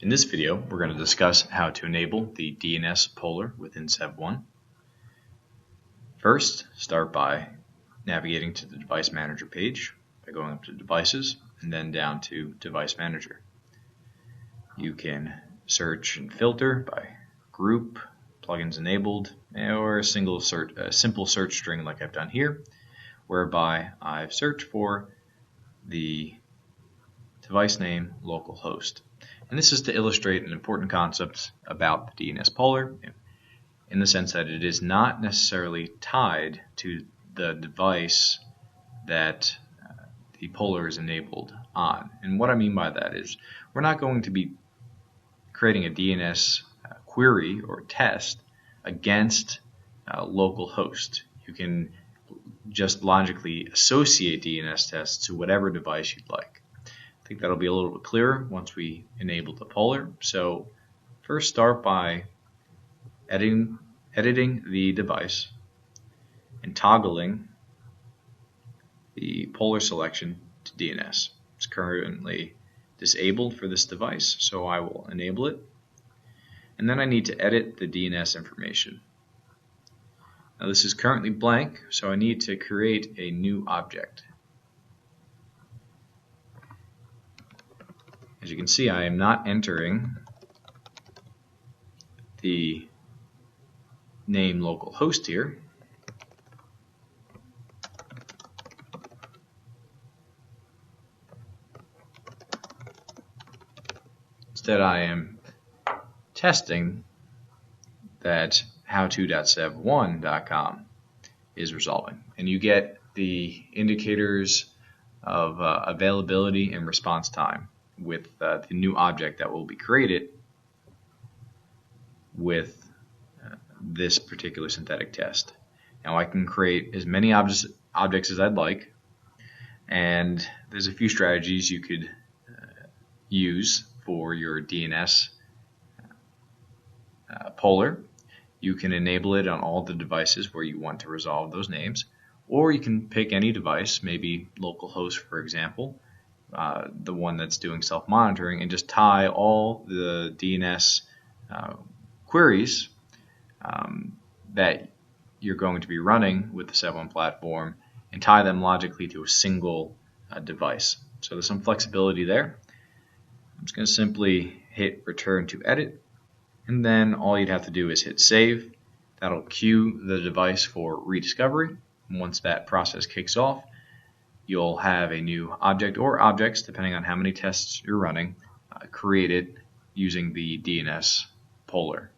In this video, we're going to discuss how to enable the DNS poller within SevOne. First, start by navigating to the Device Manager page by going up to Devices and then down to Device Manager. You can search and filter by group, plugins enabled, or a simple search string like I've done here, whereby I've searched for the device name localhost. And this is to illustrate an important concept about the DNS poller in the sense that it is not necessarily tied to the device that the poller is enabled on. And what I mean by that is we're not going to be creating a DNS query or test against localhost. You can just logically associate DNS tests to whatever device you'd like. I think that'll be a little bit clearer once we enable the poller. So first start by editing the device and toggling the poller selection to DNS. It's currently disabled for this device, so I will enable it. And then I need to edit the DNS information. Now this is currently blank, so I need to create a new object. As you can see, I am not entering the name localhost here. Instead, I am testing that howto.sevone.com is resolving. And you get the indicators of availability and response time with the new object that will be created with this particular synthetic test. Now I can create as many objects as I'd like, and there's a few strategies you could use for your DNS poller. You can enable it on all the devices where you want to resolve those names, or you can pick any device, maybe localhost for example, the one that's doing self-monitoring, and just tie all the DNS queries that you're going to be running with the SevOne platform and tie them logically to a single device. So there's some flexibility there. I'm just going to simply hit return to edit, and then all you'd have to do is hit save. That'll queue the device for rediscovery. And once that process kicks off, you'll have a new object or objects, depending on how many tests you're running, created using the DNS poller.